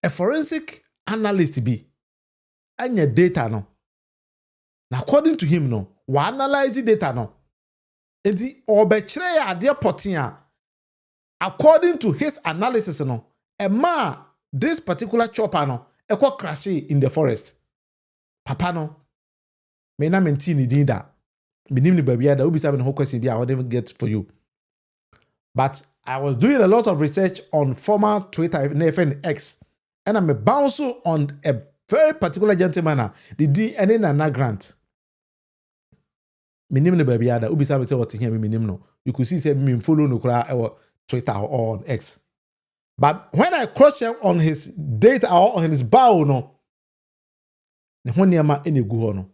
a forensic analyst be anya data no. Now according to him no, we analyze the data no. Enti obekire ade potia according to his analysis no, this particular chopper no, ekwa crash in the forest. Papa no, me na menti ni din da. Minim ni babia da obi sabe no question bi I will get for you. But I was doing a lot of research on former Twitter and X, and I'm a bounce on a very particular gentleman, the DNA Nana Grant. Minim ni babia da obi sabe say what here minim no. You could see say me follow no kra Twitter or on X. But when I cross-check on his data or on his bio no, ne ho niama ene gu ho no.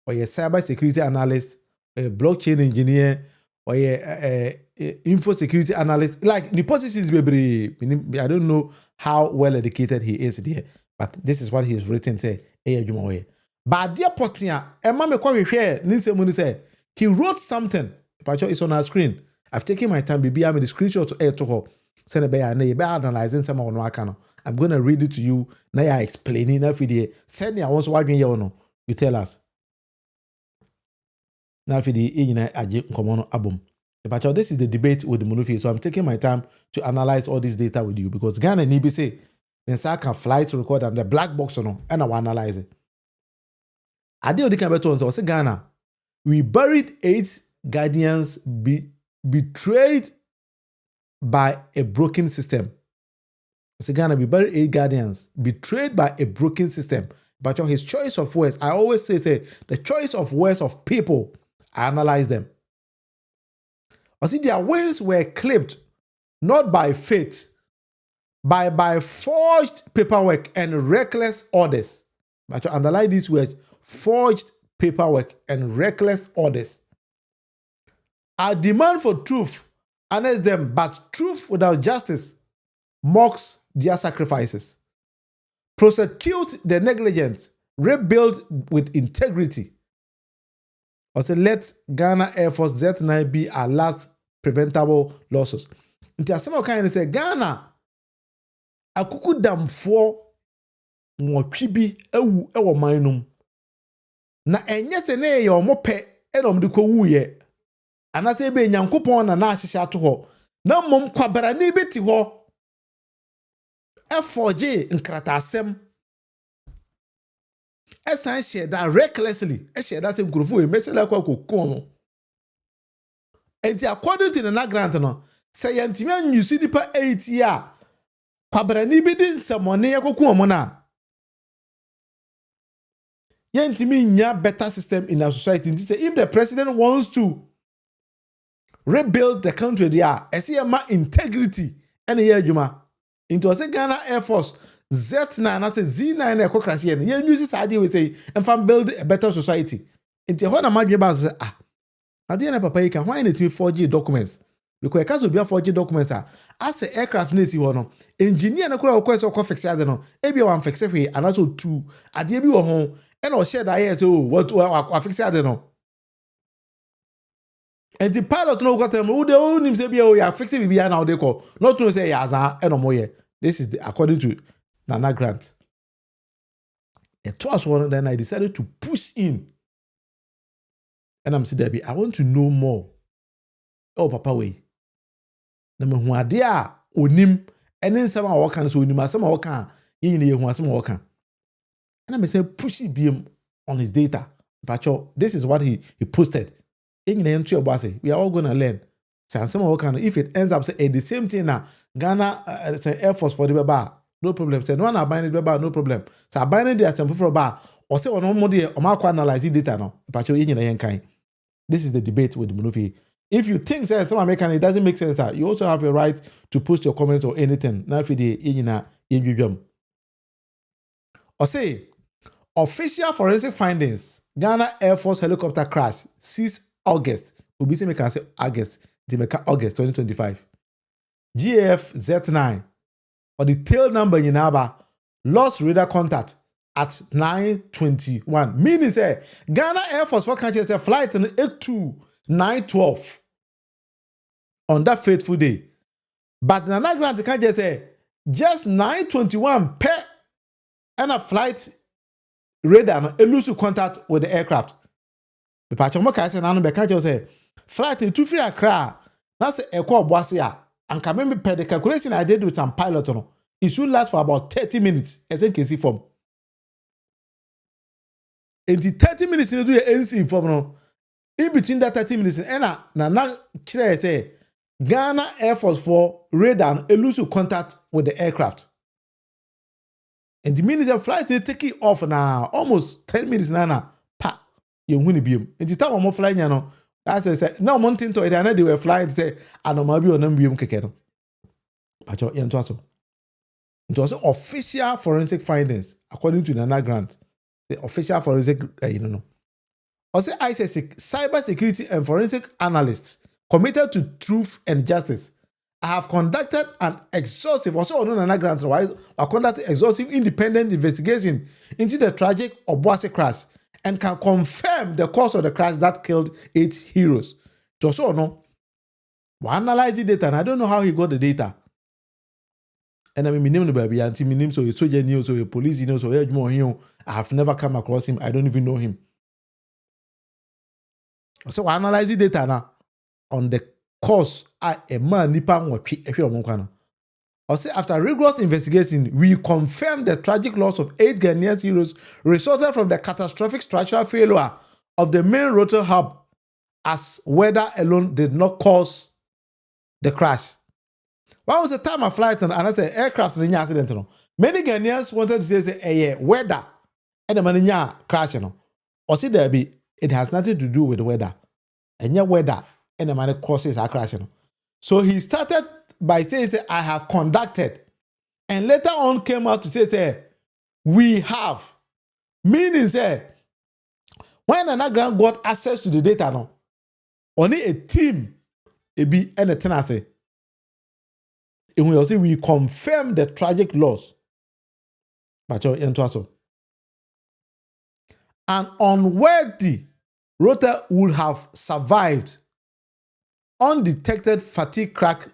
Or a cyber security analyst, a blockchain engineer, or a info security analyst. Like the positions be I don't know how well educated he is there, but this is what he has written say. But dear Potia, Emma me kwa hwehwe ni nsemu say he wrote something. Pacho is on our screen. I've taken my time, baby. I'm the screenshot to air to her. Send a bear na be analyzing some on wakano. I'm going to read it to you. Now I explaining every day. Send me I want to watch you no. You tell us. Now for the aje nkomo album. But this is the debate with the Munufie. So I'm taking my time to analyze all this data with you because Ghana need be say then say I can fly to record and the black box no and I will analyze it. I did the better ones. I say Ghana, we buried 8 guardians betrayed by a broken system. I say Ghana, we buried 8 guardians betrayed by a broken system. But his choice of words, I always say the choice of words of people, I analyze them. I see their wings were clipped not by faith, by forged paperwork and reckless orders. But to underline these words, forged paperwork and reckless orders. Our demand for truth honors them, but truth without justice mocks their sacrifices. Prosecute the negligent, rebuild with integrity. Also, let Ghana Air Force Z9 be our last preventable losses. Inti asema kind say Ghana akuku damfo nwotwe bi ewu ewo manum. Na enye se na ye omope enom de ko wuye. Anase ebe nyankopon na ahihye ato ho. Na mom kwabara ni beti ho. Eforge nkrata asem. Esan share that recklessly. Share that same grofo e mesela kwa kokomo. Enti according to the Nagrant no, say yantimi anyusi dipa 8 year. Kwabara ni bi din samone yakokomo na. Yantimi nya better system in our society. If the president wants to rebuild the country there, esiyama integrity ene ye adwuma. Into say Ghana Air Force Z9 and say Z9 na ekokrasi ye. Ye use this idea we say and build a better society. Into ho na madwe ba say ade na papa yi kan why na timi 4G documents. Because because obi 4G documents as a aircraft na si ho no engineer na kura okwa so fix ade no e bi wan fix hwe anaso 2 ade bi wo ho e na o share that here say what fix ade no. And the pilot no got them who they own him say be oh ya fix it be now they call not to say ya za e no mo ye. This is according to Nana Grant. It was one then I decided to push in. And I'm saying Debbie, I want to know more. Oh papa way. Na me hu ade a onim ene nsema a wokan so onim asema wokan yin ne hu asema wokan. And I'm saying push him on his data. But this is what he posted. We are all going to learn. If it ends up say the same thing now, Ghana Air Force for the baba, no problem. Say no one abandoned the baba, no problem. So abandoned the assembly for a bar or say on more day or mark analyze data now. But this is the debate with Munufie. If you think that some American it doesn't make sense, you also have a right to post your comments or anything. Now if the or say official forensic findings, Ghana Air Force helicopter crash 6 August. Ubisi me can say August. August 2025. GAF Z9 or the tail number in Naba lost radar contact at 9:21. Meaning say Ghana Air Force for country say flight in 82912 on that fateful day. But Nana Grant can't just say just 9:21 per and a flight radar no lose contact with the aircraft. The patch of Moka said, "Nano Becajo say, flight in 2 free Accra. That's a call Boasia. And can remember per the calculation I did with some pilot on it should last for about 30 minutes as you can see from. In the 30 minutes you do the NC form no. In between that 30 minutes, and na chere say Ghana Air Force for radar lose contact with the aircraft. And the minutes of flight they take it off now almost 10 minutes now pa you win biom. And the time I'm flying no that's say now mountain to it they were flying say anomabi onam biom keke no. Pacho yen to aso. It was official forensic findings according to Nana Grant. The official forensic Also, I say cyber security and forensic analysts committed to truth and justice. I have conducted an exhaustive, also on Nana Grant wise, I conducted exhaustive independent investigation into the tragic Obuasi crash and can confirm the cause of the crash that killed 8 heroes. To also no, we analyze the data and I don't know how he got the data. And I mean, my name the baby, and my name so a soldier news, so a police news, so I have never come across him. I don't even know him. So we analyze the data now on the cause a man nipa mwatwi also after rigorous investigation, we confirmed the tragic loss of 8 Ghanaian heroes resulted from the catastrophic structural failure of the main rotor hub, as weather alone did not cause the crash. What was the time of flight and I said aircraft in the accident? Many Ghanaians wanted to say weather and the man crash. Or see there be it has nothing to do with the weather. And your weather and the man causes are crashing. So he started by saying, I have conducted. And later on came out to say, we have. Meaning, say, when another got access to the data, no, only a team, it be anything I say. And we also we confirm the tragic loss. But you're into us. An unworthy rotor would have survived undetected fatigue crack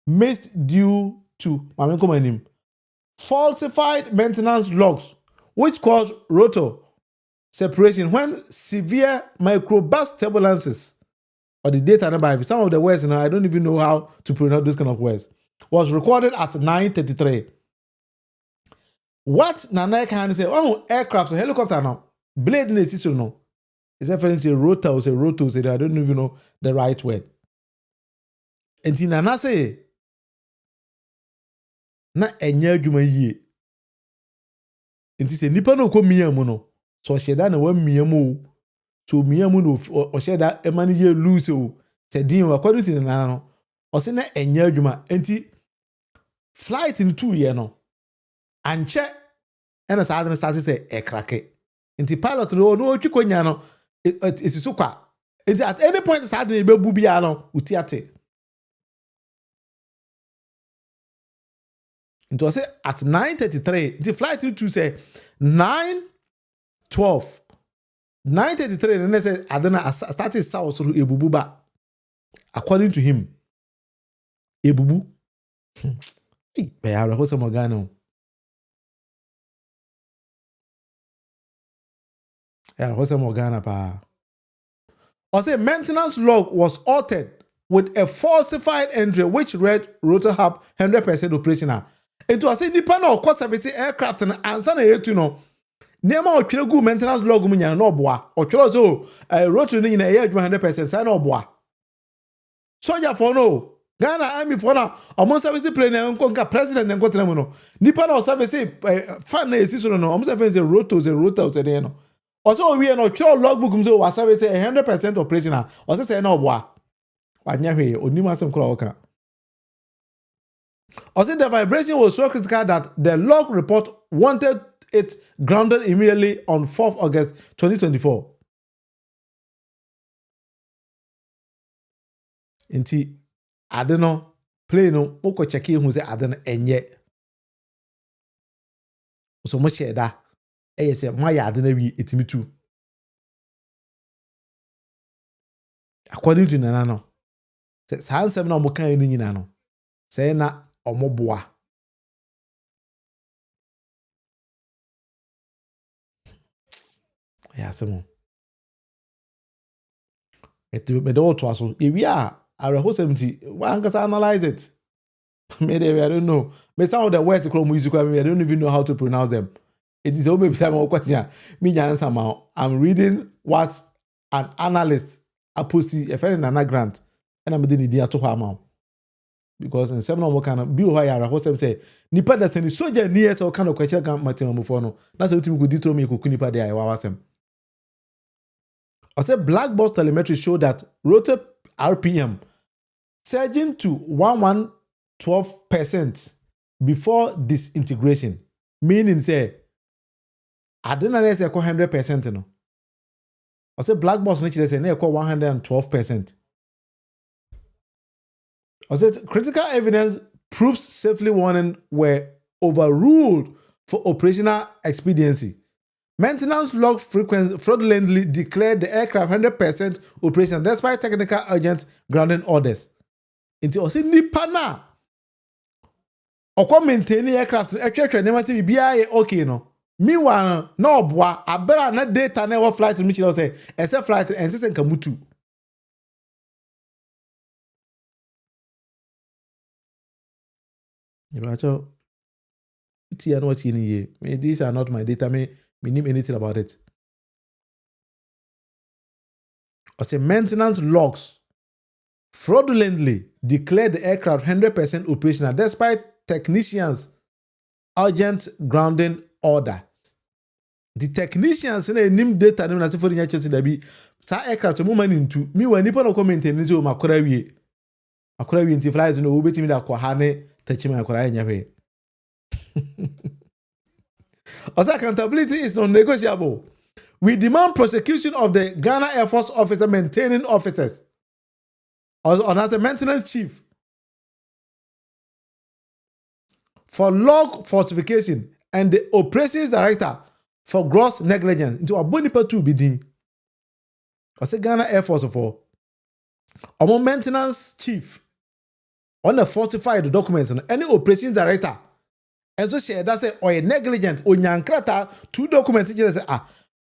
missed due to falsified maintenance logs, which caused rotor separation when severe microburst turbulences, or the data number, some of the words, and I don't even know how to pronounce this kind of words, was recorded at 9:33. What Nana can say, oh, aircraft, or helicopter now, blade in the system, no. Is reference a rotor, or a rotor, so I don't even know the right word. And Nana say, na enye adwuma yie. Nti se nipa no ko miamu no, so sheda na wa miamu o. So miamu no o sheda e man ye lose o. Se din according to Nana no, o se na enye adwuma. Nti flight in 2 year no. Anche ena sa adana start say e krake. Nti pilot no twi konya no esisu kwa. Nti at any point sa adana be bu bia no utiate. It was at 9:33. The flight to say 9:12. 9:33. And they said Adana started south through Ebububa. According to him, Ebubu. Hey, Bayara Jose Morgano. Jose Morgana pa. Also, maintenance log was altered with a falsified entry which read rotor hub 100% operational. It was a depend on cost service aircraft and answer na no. Nema otwere gu maintenance log mu nya no boa. Otwere so rotor ni na ye 100% say no boa. Soldier for no. Ghana army for na omon service plane nka president nko tena no. Nipa na service fan na esi so no. Omon service rotor say dey no. Also we no otwere logbook mu so was service 100% operational. Also say no boa. Wanya hwe onima asem kura oka. Also, the vibration was so critical that the log report wanted it grounded immediately on 4th August 2024. Inti, I don't know, play no, oko check who say I don't know, enye. So much share that. Say, my I don't know, it's me too. According to Nana, say, San 7 no more kind in Nano. Say, na. omoboa. Yeah, some. It be the old twaso. If we are, I will 70. One can analyze it. Maybe I don't know. But some of the words called musical, I don't even know how to pronounce them. It is always some question. Me answer now. I'm reading what an analyst posted a friend in grant, and I'm doing the to her because in seven of kind of be why I host them say nipa da send soldier near so kind of question can matter before no. That's what you could do to me could nipa there I was them. I said black box telemetry showed that rotor RPM surging to 1112% before disintegration, meaning say I didn't know say 100% no. I said black box nature say na 112%. I said critical evidence proofs safely warning were overruled for operational expediency. Maintenance log frequency fraudulently declared the aircraft 100% operational despite technical urgent grounding orders. Until I said nipa na okwa maintain aircraft etwetwe ne mati bia okay no. Meanwhile no boa abera na data na flight me chira say ese flight ense nkamutu. Ibacho tia no what ye. These are not my data. Me name anything about it. I say maintenance logs fraudulently declared the aircraft 100% operational despite technicians' urgent grounding orders. The technicians in a name data na say for the chance that be sa aircraft mo man into me when nipa no commenting so makora wie nti flight no obetimi da kwa ha ne tachima akora enya hwe. Also, accountability is non-negotiable. We demand prosecution of the Ghana Air Force officer maintaining officers, or as a maintenance chief, for log falsification and the operations director for gross negligence into a bonipa to be done. I say Ghana Air Force for a maintenance chief on the falsified documents and any operations director. And so she that say or a negligent or nyankrata 2 documents say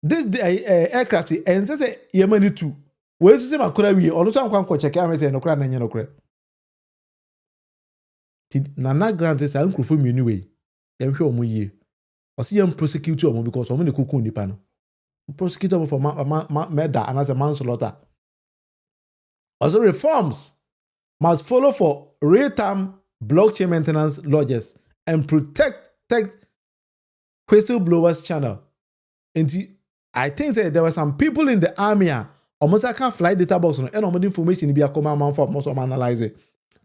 this aircraft and say yemani 2 we say makura wi ono so ankwa check am say no kra na nye no kra ti nana grant say ankrofo mienu we ye hwe omo yie o say yem prosecute omo because omo ne kokun nipa no prosecute omo for murder and as a manslaughter. Also reforms must follow for real-time blockchain maintenance lodges and protect whistleblowers channel. And I think that there were some people in the army almost can't fly data box and almost information be a command for most of analyze it.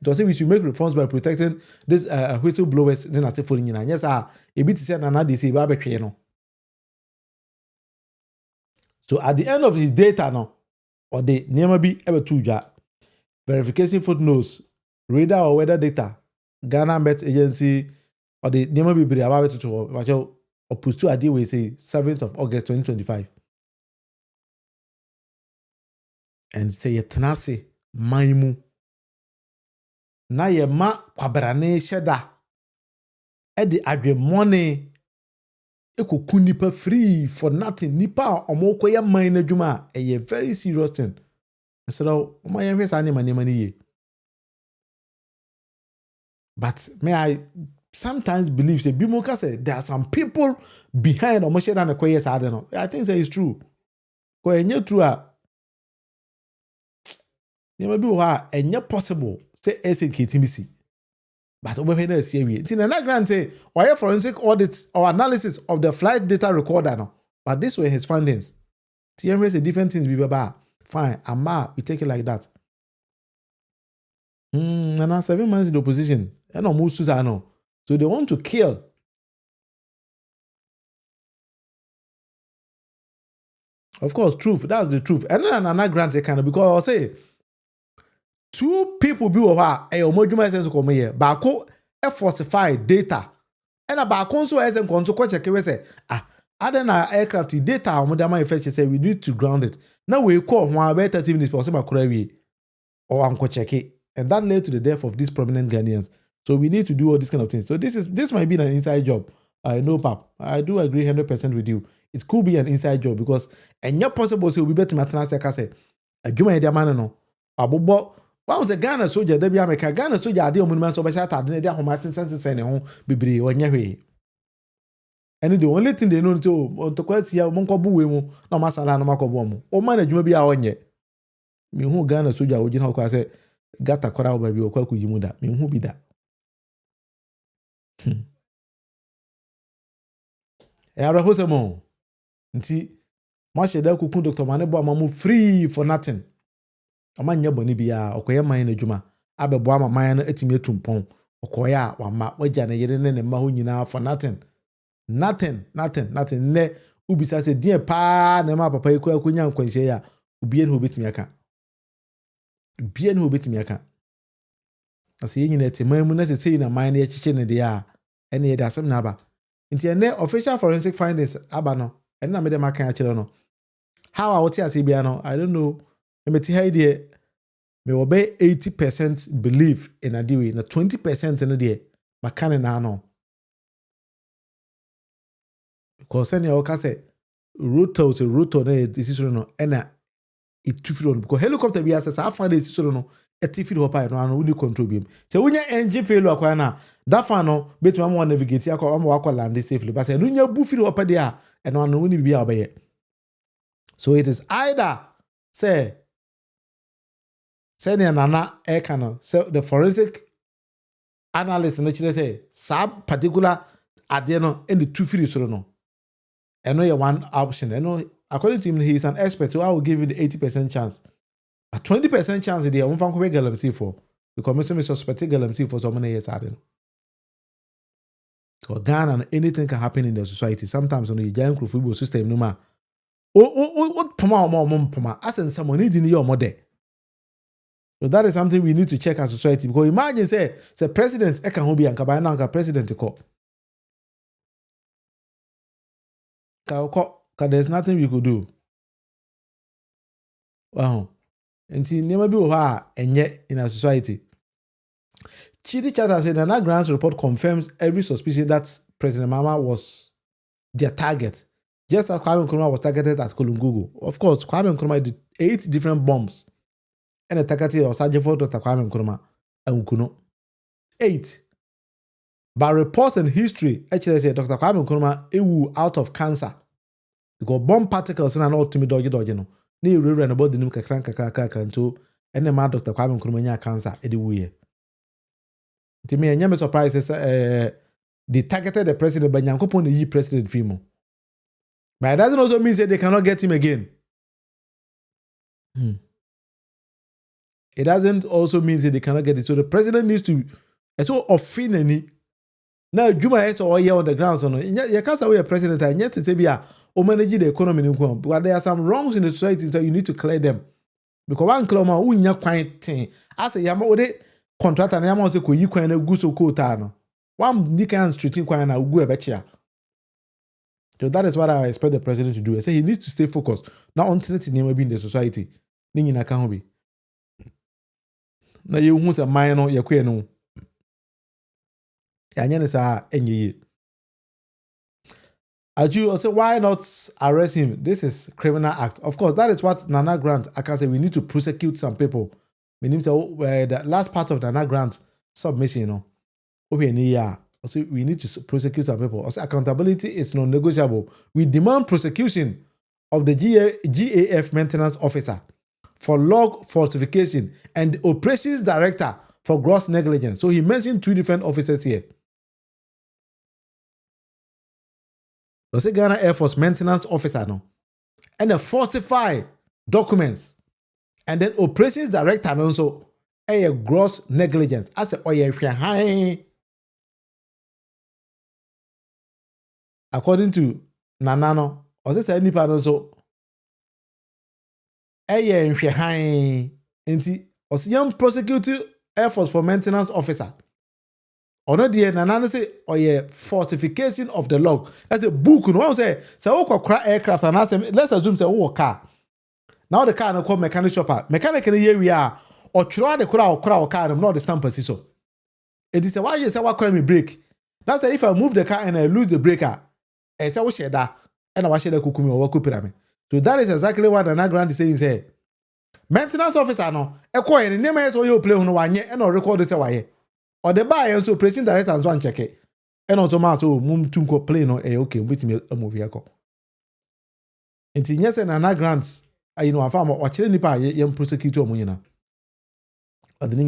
So say we should make reforms by protecting this whistleblowers then I say for you. Yes, a bit said another say no. So at the end of his data now, or the name be ever 2 verification footnotes, radar or weather data, Ghana Met Agency, or the name be about it to opposed to a deal we say 7th of August 2025. And say a tenase maimu. Na ye ma kwabrane sheda. E di adwe money. Eko nipa free for nothing. Nipa omoko ya man adwuma. A very serious thing. So my young face money. But may I sometimes believe say Bimoka said there are some people behind or than the quiet. I don't know. I think that is true. Because it's true. There may be why and not possible. Say SNKTMC. But over here is here. It's in another grant say or forensic audit or analysis of the flight data recorder. No. But this were his findings. TMS say different things be bad. Fine. Ama we take it like that. And now 7 months in the opposition. And no move Susano. So they want to kill. Of course, truth. That's the truth. And then another grant they can because I'll say 2 people be over a omojuma sense come here. Bako falsify data. And a bako so as and control check we say other than aircraft data omodama effect say we need to ground it. Now we call 1 about 30 minutes for some or unko check it. And that led to the death of these prominent Ghanaians. So we need to do all these kind of things. So this might be an inside job. No, Pap. I do agree 100% with you. It could be an inside job because and you're possible so we better matter as I say. A Juma Edia man no. Abobo. One was a Ghana soldier, Debbie America, Ghana soldier, I deal monuments of a shot at the home sense and home be when you're and the only thing they know to quite see a monko buemo, no masala no macobomo. O man, you may be our yet. Me who Ghana soldier would you know, say, got a crowd by your quack with you, that me who be that. Era Hosemo. Nti, Masha Del Kukun Dr. Manebo Mamu free for nothing. A man yaboni bia, Okoya mine juma, Abe Boama mine etimetumpon, Okoya, Wama, Wajana Yeren and Mahunina for nothing. Nothing. Ne ubisa se dear pa na ma papa ekura kunya nkwanhye ya ubie ne obetimi aka. Ubie ne obetimi aka. Ase yin na teman mu na se sei na man na yechiche ne de a ene ye da asem na aba. Nti ene official forensic findings aba no. Ene na me de maka ya kire no. How a wote ase bia no, I don't know. Emeti ha ide me wo be 80% believe in adiwe na 20% ne de makane na no. Because any of us say rotor na decision no ena it too free because helicopter be as I find decision no et free hopa no uni control bi say unya engine failure akwa na that fan no betima mo navigate akwa mo akwa land safely but say unya bu free hopa there eno no uni bi obeye. So it is either say nana no so the forensic analyst no chire say some particular ade no in the too free so no. I know you're one option. I know, according to him, he's an expert, so I will give you the 80% chance. A 20% chance there, I won't find a galamity for because I suspect galamity for so many years. I don't know. So Ghana, anything can happen in the society. Sometimes on the giant football system, no matter. What poma? Asking someone needing your mother. So that is something we need to check as society because imagine say president I can be and kabana president to call. There's nothing we could do. Wow. And never be and yet in our society. Chidi Chata said Nana Grant's report confirms every suspicion that President Mama was their target. Just as Kwame Nkrumah was targeted at Kolungugu. Of course, Kwame Nkrumah did 8 different bombs. And the target was Sergeant for Dr. Kwame Nkrumah and Nkuno. 8. By reports and history, actually said Dr. Kwame Nkrumah ewu out of cancer. Because bomb particles and all to me dodgy no. Ni run about the new kakran to and the man Dr. Kwame Nkrumah cancer anyway. To me, I'm surprised they targeted the president, but Yankopon the president female. But it doesn't also mean that they cannot get him again. It doesn't also mean that they cannot get it. So the president needs to so offend any. Now Juma is all here on the ground. So you can't say a president and yet to say or manage the economy in Kwam. But there are some wrongs in the society, so you need to clear them. Because one kloma who nya quite thing. I say yama ode contract and yama se ko yi kwan na gu so ko ta no. One nikan street kwan na gu ebechia. So that is what I expect the president to do. I say he needs to stay focused. Now until it never be in the society. Ni nyina kan ho bi. Na ye hu se man no ye kwe no. Ya nya ne sa enye. Aju say why not arrest him? This is criminal act. Of course, that is what Nana Grant I can say we need to prosecute some people. We need to the last part of Nana Grant's submission, you know. We need to prosecute some people. Also, accountability is non-negotiable. We demand prosecution of the GAF maintenance officer for log falsification and the operations director for gross negligence. So he mentioned 2 different officers here. The Ghana Air Force maintenance officer no, and the falsify documents, and then operations director and also a gross negligence. I said, oh yeah, high. According to Nanano, or this any part also a high. Inti was young prosecutor Air Force for maintenance officer. Or not the Nanano say, oh yeah, falsification of the log. That's a book. No say, crack aircraft and ask them, let's assume say, oh, car. Now the car no call mechanic shopper. Mechanic in the area or try the crowd car, not the stamp so. It is why you say what call me brake. That's if I move the car and I lose the breaker, I say what share that and I wash the kukumi or kupirame. So that is exactly what the Grant is saying. Say maintenance officer no ekọ yen name yes you play no wanye and or record say why or the buy so pressing director and so check it and also ma so mum tunko play no okay betimi move here ko enti nyese na grants you know afam o kire nipa ye prosecute omo nyina